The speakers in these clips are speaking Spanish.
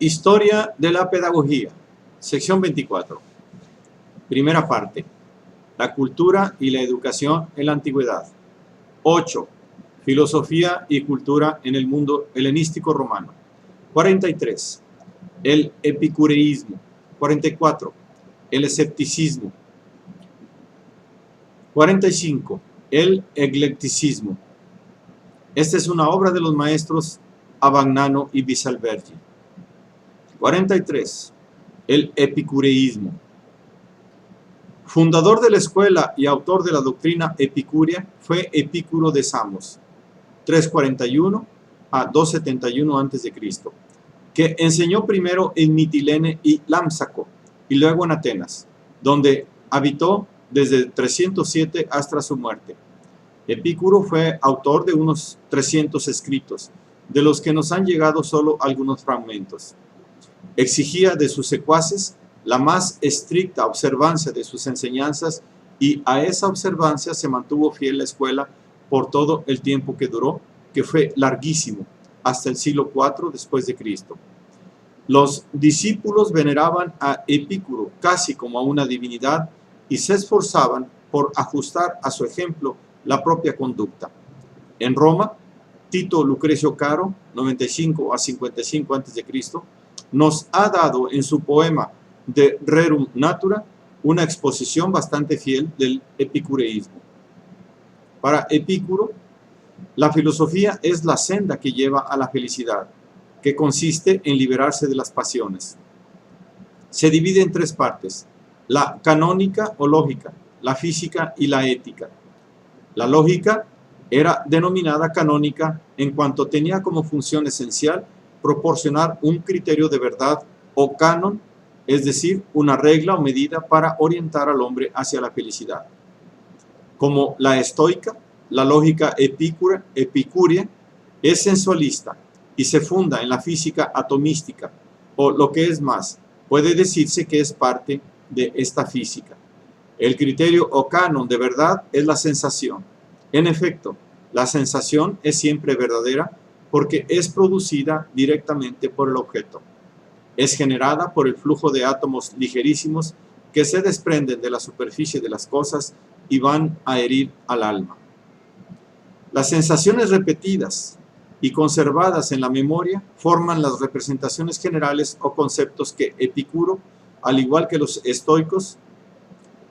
Historia de la pedagogía, sección 24. Primera parte. La cultura y la educación en la antigüedad. 8. Filosofía y cultura en el mundo helenístico romano. 43. El epicureísmo. 44. El escepticismo. 45. El eclecticismo. Esta es una obra de los maestros Abagnano y Bisalbergi. 43. El epicureísmo. Fundador de la escuela y autor de la doctrina epicúrea fue Epicuro de Samos, 341 a 271 a.C., que enseñó primero en Mitilene y Lámsaco y luego en Atenas, donde habitó desde 307 hasta su muerte. Epicuro fue autor de unos 300 escritos, de los que nos han llegado solo algunos fragmentos. Exigía de sus secuaces la más estricta observancia de sus enseñanzas y a esa observancia se mantuvo fiel la escuela por todo el tiempo que duró, que fue larguísimo, hasta el siglo IV después de Cristo. Los discípulos veneraban a Epicuro casi como a una divinidad y se esforzaban por ajustar a su ejemplo la propia conducta. En Roma, Tito Lucrecio Caro, 95 a 55 a.C., nos ha dado en su poema de Rerum Natura una exposición bastante fiel del epicureísmo. Para Epicuro, la filosofía es la senda que lleva a la felicidad, que consiste en liberarse de las pasiones. Se divide en tres partes: la canónica o lógica, la física y la ética. La lógica era denominada canónica en cuanto tenía como función esencial proporcionar un criterio de verdad o canon, es decir, una regla o medida para orientar al hombre hacia la felicidad. Como la estoica, la lógica epicúrea es sensualista y se funda en la física atomística, o lo que es más, puede decirse que es parte de esta física. El criterio o canon de verdad es la sensación. En efecto, la sensación es siempre verdadera porque es producida directamente por el objeto. Es generada por el flujo de átomos ligerísimos que se desprenden de la superficie de las cosas y van a herir al alma. Las sensaciones repetidas y conservadas en la memoria forman las representaciones generales o conceptos que Epicuro, al igual que los estoicos,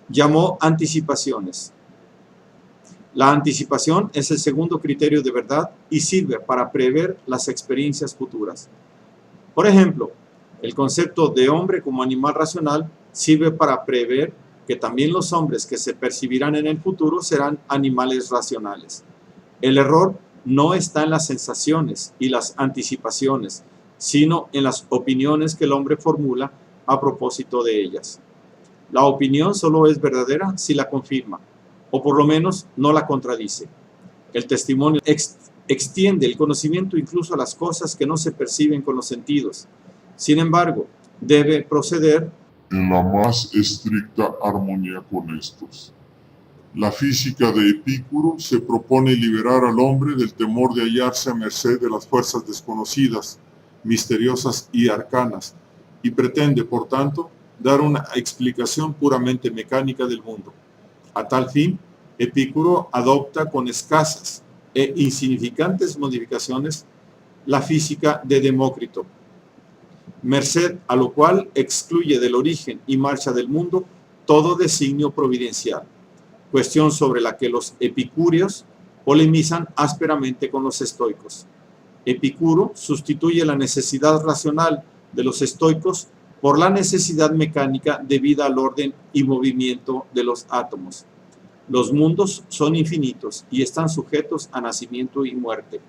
llamó anticipaciones. La anticipación es el segundo criterio de verdad y sirve para prever las experiencias futuras. Por ejemplo, el concepto de hombre como animal racional sirve para prever que también los hombres que se percibirán en el futuro serán animales racionales. El error no está en las sensaciones y las anticipaciones, sino en las opiniones que el hombre formula a propósito de ellas. La opinión solo es verdadera si la confirma, o por lo menos no la contradice. El testimonio extiende el conocimiento incluso a las cosas que no se perciben con los sentidos. Sin embargo, debe proceder en la más estricta armonía con estos. La física de Epicuro se propone liberar al hombre del temor de hallarse a merced de las fuerzas desconocidas, misteriosas y arcanas, y pretende, por tanto, dar una explicación puramente mecánica del mundo. A tal fin, Epicuro adopta con escasas e insignificantes modificaciones la física de Demócrito, merced a lo cual excluye del origen y marcha del mundo todo designio providencial, cuestión sobre la que los epicúreos polemizan ásperamente con los estoicos. Epicuro sustituye la necesidad racional de los estoicos por la necesidad mecánica debida al orden y movimiento de los átomos. Los mundos son infinitos y están sujetos a nacimiento y muerte.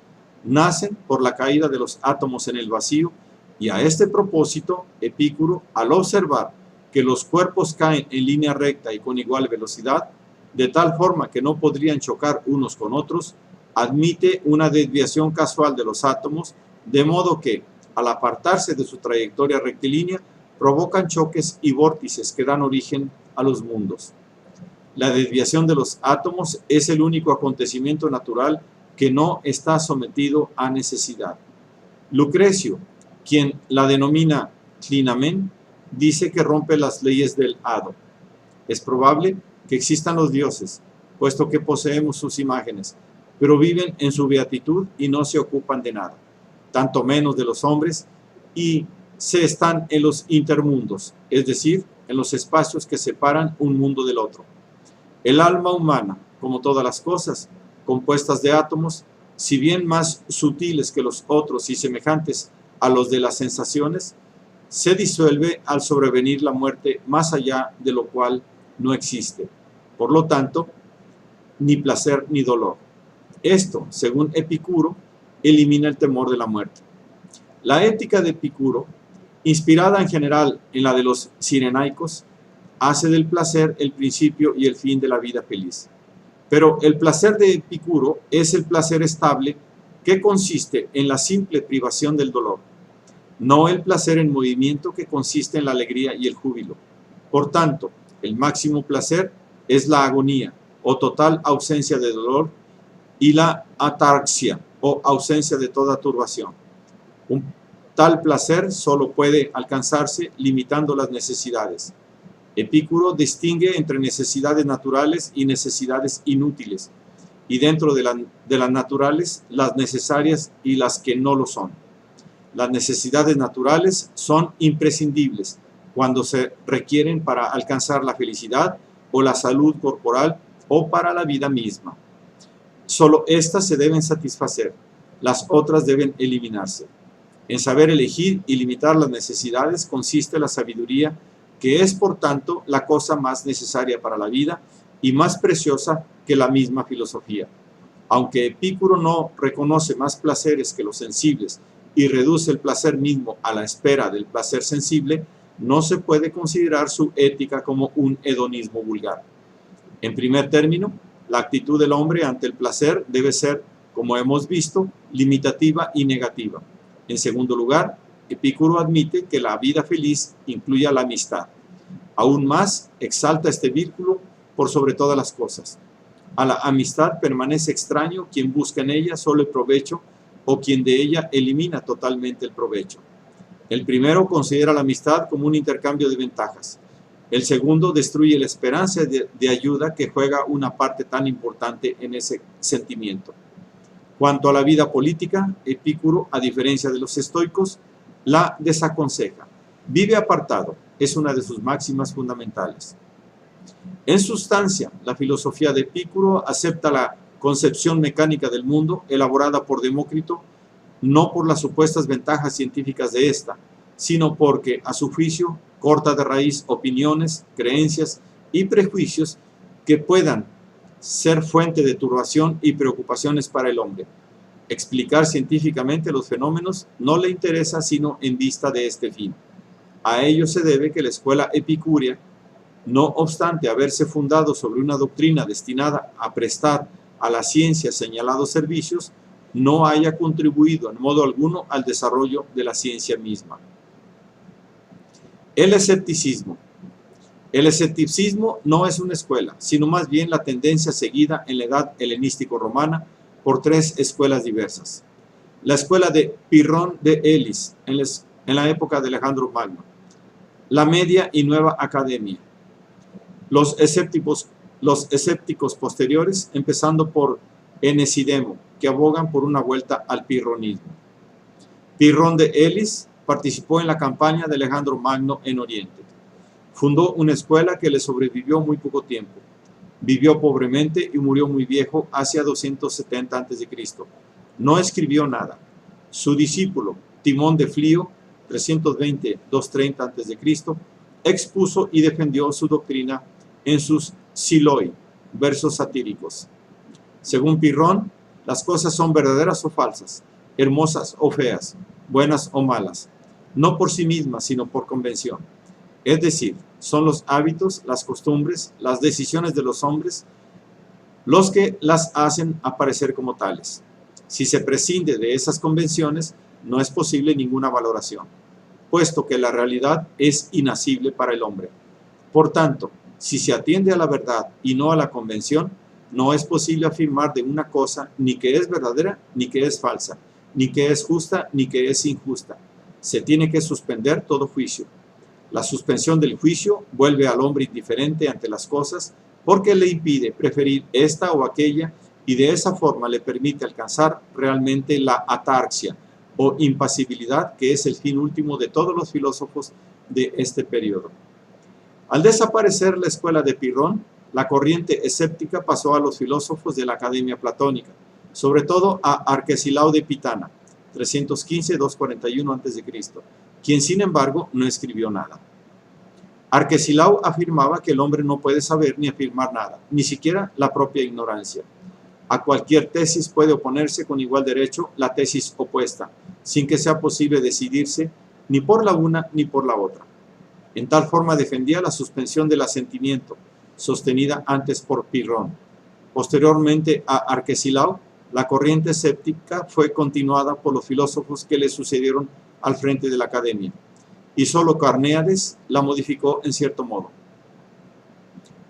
Nacen por la caída de los átomos en el vacío, y a este propósito, Epicuro, al observar que los cuerpos caen en línea recta y con igual velocidad, de tal forma que no podrían chocar unos con otros, admite una desviación casual de los átomos, de modo que, al apartarse de su trayectoria rectilínea, provocan choques y vórtices que dan origen a los mundos. La desviación de los átomos es el único acontecimiento natural que no está sometido a necesidad. Lucrecio, Quien la denomina clinamen dice que rompe las leyes del hado. Es probable que existan los dioses, puesto que poseemos sus imágenes, pero viven en su beatitud y no se ocupan de nada, tanto menos de los hombres, y se están en los intermundos, es decir, en los espacios que separan un mundo del otro. El alma humana, como todas las cosas, compuestas de átomos, si bien más sutiles que los otros y semejantes a los de las sensaciones, se disuelve al sobrevenir la muerte, más allá de lo cual no existe. Por lo tanto, ni placer ni dolor. Esto, según Epicuro, elimina el temor de la muerte. La ética de Epicuro, inspirada en general en la de los cirenaicos, hace del placer el principio y el fin de la vida feliz. Pero el placer de Epicuro es el placer estable que consiste en la simple privación del dolor, no el placer en movimiento que consiste en la alegría y el júbilo. Por tanto, el máximo placer es la agonía o total ausencia de dolor y la atarxia o ausencia de toda turbación. Un tal placer solo puede alcanzarse limitando las necesidades. Epicuro distingue entre necesidades naturales y necesidades inútiles, y dentro de las naturales, las necesarias y las que no lo son. Las necesidades naturales son imprescindibles cuando se requieren para alcanzar la felicidad o la salud corporal o para la vida misma. Solo estas se deben satisfacer, las otras deben eliminarse. En saber elegir y limitar las necesidades consiste la sabiduría, que es por tanto la cosa más necesaria para la vida y más preciosa que la misma filosofía. Aunque Epicuro no reconoce más placeres que los sensibles y reduce el placer mismo a la espera del placer sensible, no se puede considerar su ética como un hedonismo vulgar. En primer término, la actitud del hombre ante el placer debe ser, como hemos visto, limitativa y negativa. En segundo lugar, Epicuro admite que la vida feliz incluye la amistad. Aún más, exalta este vínculo por sobre todas las cosas. A la amistad permanece extraño quien busca en ella solo el provecho o quien de ella elimina totalmente el provecho. El primero considera la amistad como un intercambio de ventajas. El segundo destruye la esperanza de ayuda que juega una parte tan importante en ese sentimiento. Cuanto a la vida política, Epicuro, a diferencia de los estoicos, la desaconseja. Vive apartado, es una de sus máximas fundamentales. En sustancia, la filosofía de Epicuro acepta la concepción mecánica del mundo elaborada por Demócrito, no por las supuestas ventajas científicas de ésta, sino porque, a su juicio, corta de raíz opiniones, creencias y prejuicios que puedan ser fuente de turbación y preocupaciones para el hombre. Explicar científicamente los fenómenos no le interesa sino en vista de este fin. A ello se debe que la escuela epicúrea, no obstante haberse fundado sobre una doctrina destinada a prestar a la ciencia señalados servicios, no haya contribuido en modo alguno al desarrollo de la ciencia misma. El escepticismo. El escepticismo no es una escuela, sino más bien la tendencia seguida en la edad helenístico-romana por tres escuelas diversas. La escuela de Pirrón de Elis, en la época de Alejandro Magno. La media y nueva academia. Los escépticos posteriores, empezando por Enesidemo, que abogan por una vuelta al pirronismo. Pirrón de Elis participó en la campaña de Alejandro Magno en Oriente. Fundó una escuela que le sobrevivió muy poco tiempo. Vivió pobremente y murió muy viejo hacia 270 a.C. No escribió nada. Su discípulo, Timón de Flío, 320-230 a.C., expuso y defendió su doctrina en sus Siloi, versos satíricos. Según Pirrón, las cosas son verdaderas o falsas, hermosas o feas, buenas o malas, no por sí mismas, sino por convención. Es decir, son los hábitos, las costumbres, las decisiones de los hombres los que las hacen aparecer como tales. Si se prescinde de esas convenciones, no es posible ninguna valoración, puesto que la realidad es inasible para el hombre. Por tanto, si se atiende a la verdad y no a la convención, no es posible afirmar de una cosa ni que es verdadera ni que es falsa, ni que es justa ni que es injusta. Se tiene que suspender todo juicio. La suspensión del juicio vuelve al hombre indiferente ante las cosas porque le impide preferir esta o aquella y de esa forma le permite alcanzar realmente la atarxia o impasibilidad, que es el fin último de todos los filósofos de este periodo. Al desaparecer la escuela de Pirrón, la corriente escéptica pasó a los filósofos de la Academia Platónica, sobre todo a Arquesilao de Pitana, 315-241 a.C., quien sin embargo no escribió nada. Arquesilao afirmaba que el hombre no puede saber ni afirmar nada, ni siquiera la propia ignorancia. A cualquier tesis puede oponerse con igual derecho la tesis opuesta, sin que sea posible decidirse ni por la una ni por la otra. En tal forma defendía la suspensión del asentimiento, sostenida antes por Pirrón. Posteriormente a Arquesilao, la corriente escéptica fue continuada por los filósofos que le sucedieron al frente de la academia, y solo Carnéades la modificó en cierto modo.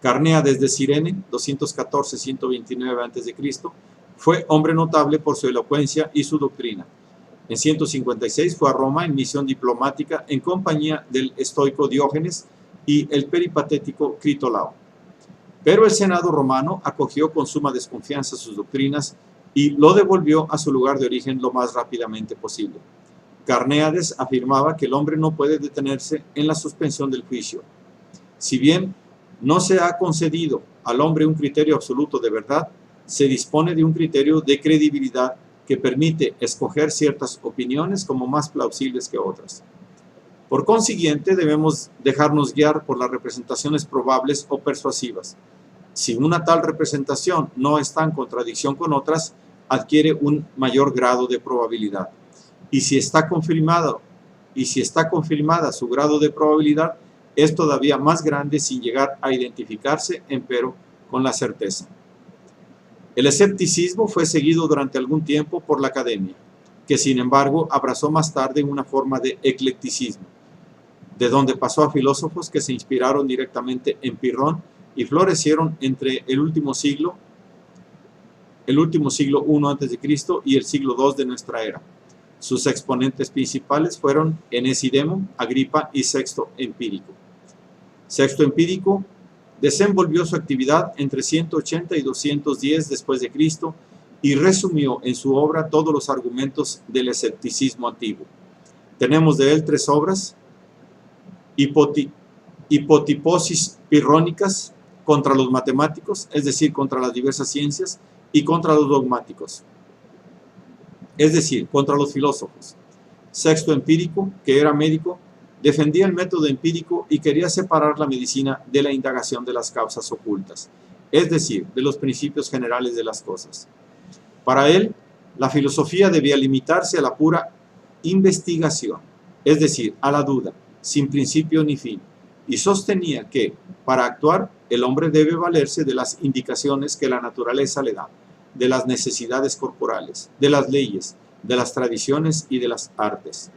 Carnéades de Cirene, 214-129 a.C., fue hombre notable por su elocuencia y su doctrina. En 156 fue a Roma en misión diplomática en compañía del estoico Diógenes y el peripatético Critolao. Pero el Senado romano acogió con suma desconfianza sus doctrinas y lo devolvió a su lugar de origen lo más rápidamente posible. Carnéades afirmaba que el hombre no puede detenerse en la suspensión del juicio. Si bien no se ha concedido al hombre un criterio absoluto de verdad, se dispone de un criterio de credibilidad que permite escoger ciertas opiniones como más plausibles que otras. Por consiguiente, debemos dejarnos guiar por las representaciones probables o persuasivas. Si una tal representación no está en contradicción con otras, adquiere un mayor grado de probabilidad. Y si está confirmada su grado de probabilidad, es todavía más grande sin llegar a identificarse, empero, con la certeza. El escepticismo fue seguido durante algún tiempo por la academia, que sin embargo abrazó más tarde una forma de eclecticismo, de donde pasó a filósofos que se inspiraron directamente en Pirrón y florecieron entre el último siglo I a.C. y el siglo II de nuestra era. Sus exponentes principales fueron Enesidemo, Agripa y Sexto Empírico. Sexto Empírico desenvolvió su actividad entre 180 y 210 después de Cristo y resumió en su obra todos los argumentos del escepticismo antiguo. Tenemos de él 3 obras: Hipotiposis pirrónicas contra los matemáticos, es decir, contra las diversas ciencias, y contra los dogmáticos, es decir, contra los filósofos. Sexto Empírico, que era médico, defendía el método empírico y quería separar la medicina de la indagación de las causas ocultas, es decir, de los principios generales de las cosas. Para él, la filosofía debía limitarse a la pura investigación, es decir, a la duda, sin principio ni fin, y sostenía que, para actuar, el hombre debe valerse de las indicaciones que la naturaleza le da, de las necesidades corporales, de las leyes, de las tradiciones y de las artes.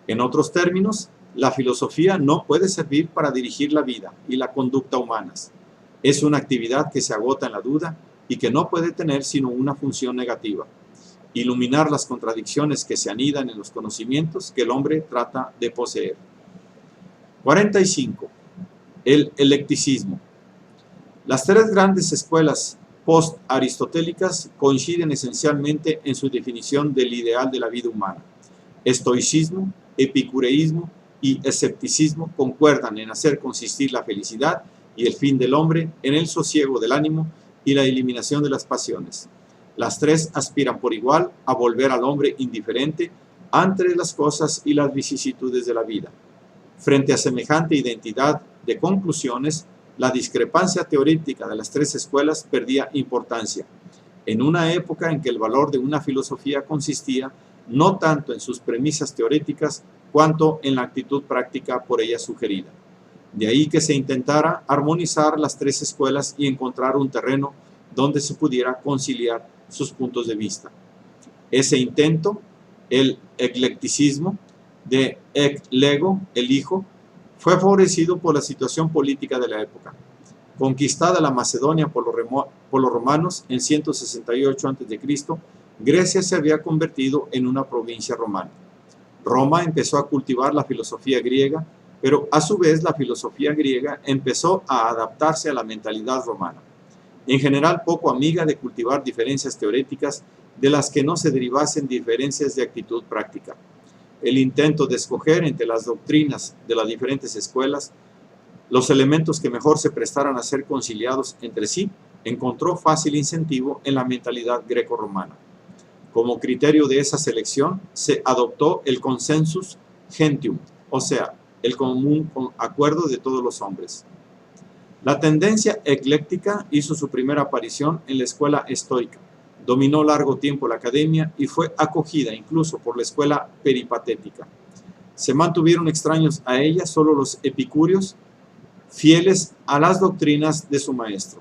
En otros términos, la filosofía no puede servir para dirigir la vida y la conducta humanas. Es una actividad que se agota en la duda y que no puede tener sino una función negativa: iluminar las contradicciones que se anidan en los conocimientos que el hombre trata de poseer. 45. El eclecticismo. Las 3 grandes escuelas post-aristotélicas coinciden esencialmente en su definición del ideal de la vida humana. Estoicismo, epicureísmo y escepticismo concuerdan en hacer consistir la felicidad y el fin del hombre en el sosiego del ánimo y la eliminación de las pasiones. Las 3 aspiran por igual a volver al hombre indiferente ante las cosas y las vicisitudes de la vida. Frente a semejante identidad de conclusiones, la discrepancia teorética de las 3 escuelas perdía importancia, en una época en que el valor de una filosofía consistía no tanto en sus premisas teoréticas cuanto en la actitud práctica por ella sugerida. De ahí que se intentara armonizar las 3 escuelas y encontrar un terreno donde se pudiera conciliar sus puntos de vista. Ese intento, el eclecticismo, de ec lego, el hijo, fue favorecido por la situación política de la época. Conquistada la Macedonia por los romanos en 168 a.C., Grecia se había convertido en una provincia romana. Roma empezó a cultivar la filosofía griega, pero a su vez la filosofía griega empezó a adaptarse a la mentalidad romana, en general poco amiga de cultivar diferencias teoréticas de las que no se derivasen diferencias de actitud práctica. El intento de escoger entre las doctrinas de las diferentes escuelas los elementos que mejor se prestaran a ser conciliados entre sí encontró fácil incentivo en la mentalidad greco-romana. Como criterio de esa selección se adoptó el consensus gentium, o sea, el común acuerdo de todos los hombres. La tendencia ecléctica hizo su primera aparición en la escuela estoica, dominó largo tiempo la academia y fue acogida incluso por la escuela peripatética. Se mantuvieron extraños a ella solo los epicúreos, fieles a las doctrinas de su maestro.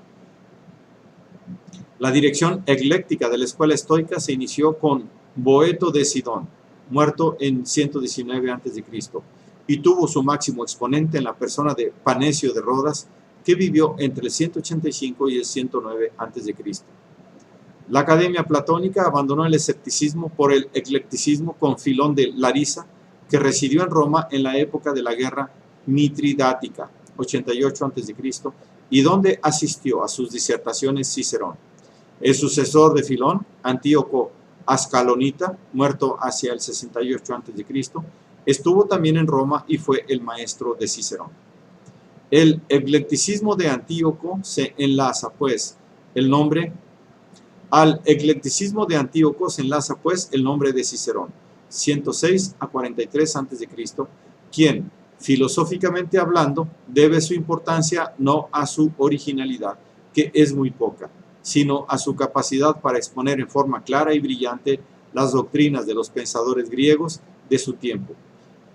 La dirección ecléctica de la escuela estoica se inició con Boeto de Sidón, muerto en 119 a.C., y tuvo su máximo exponente en la persona de Panecio de Rodas, que vivió entre el 185 y el 109 a.C. La academia platónica abandonó el escepticismo por el eclecticismo con Filón de Larisa, que residió en Roma en la época de la guerra mitridática, 88 a.C., y donde asistió a sus disertaciones Cicerón. El sucesor de Filón, Antíoco Ascalonita, muerto hacia el 68 a.C., estuvo también en Roma y fue el maestro de Cicerón. El eclecticismo de Antíoco se enlaza, pues, al eclecticismo de Antíoco se enlaza, pues, el nombre de Cicerón, 106 a 43 a.C., quien, filosóficamente hablando, debe su importancia no a su originalidad, que es muy poca, sino a su capacidad para exponer en forma clara y brillante las doctrinas de los pensadores griegos de su tiempo.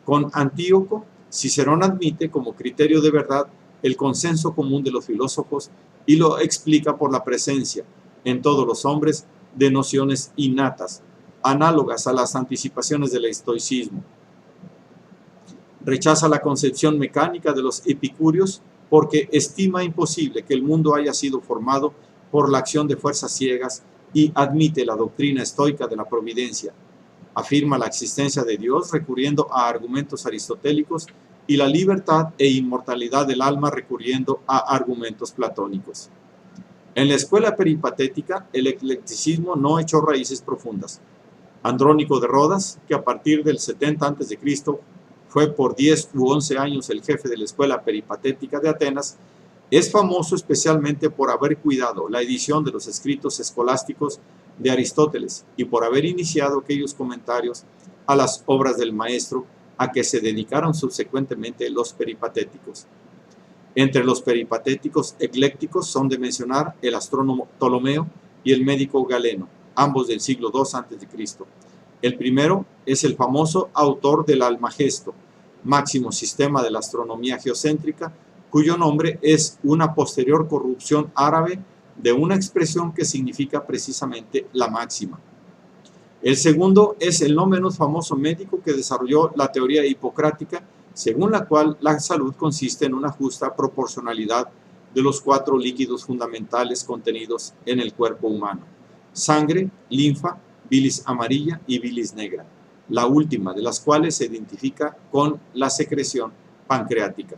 Con Antíoco, Cicerón admite como criterio de verdad el consenso común de los filósofos y lo explica por la presencia en todos los hombres de nociones innatas, análogas a las anticipaciones del estoicismo. Rechaza la concepción mecánica de los epicúreos porque estima imposible que el mundo haya sido formado por la acción de fuerzas ciegas y admite la doctrina estoica de la providencia. Afirma la existencia de Dios recurriendo a argumentos aristotélicos y la libertad e inmortalidad del alma recurriendo a argumentos platónicos. En la escuela peripatética, el eclecticismo no echó raíces profundas. Andrónico de Rodas, que a partir del 70 a.C. fue por 10 u 11 años el jefe de la escuela peripatética de Atenas, es famoso especialmente por haber cuidado la edición de los escritos escolásticos de Aristóteles y por haber iniciado aquellos comentarios a las obras del maestro a que se dedicaron subsecuentemente los peripatéticos. Entre los peripatéticos eclécticos son de mencionar el astrónomo Ptolomeo y el médico Galeno, ambos del siglo II a.C. El primero es el famoso autor del Almagesto, máximo sistema de la astronomía geocéntrica, cuyo nombre es una posterior corrupción árabe de una expresión que significa precisamente la máxima. El segundo es el no menos famoso médico que desarrolló la teoría hipocrática, según la cual la salud consiste en una justa proporcionalidad de los 4 líquidos fundamentales contenidos en el cuerpo humano: sangre, linfa, bilis amarilla y bilis negra, la última de las cuales se identifica con la secreción pancreática.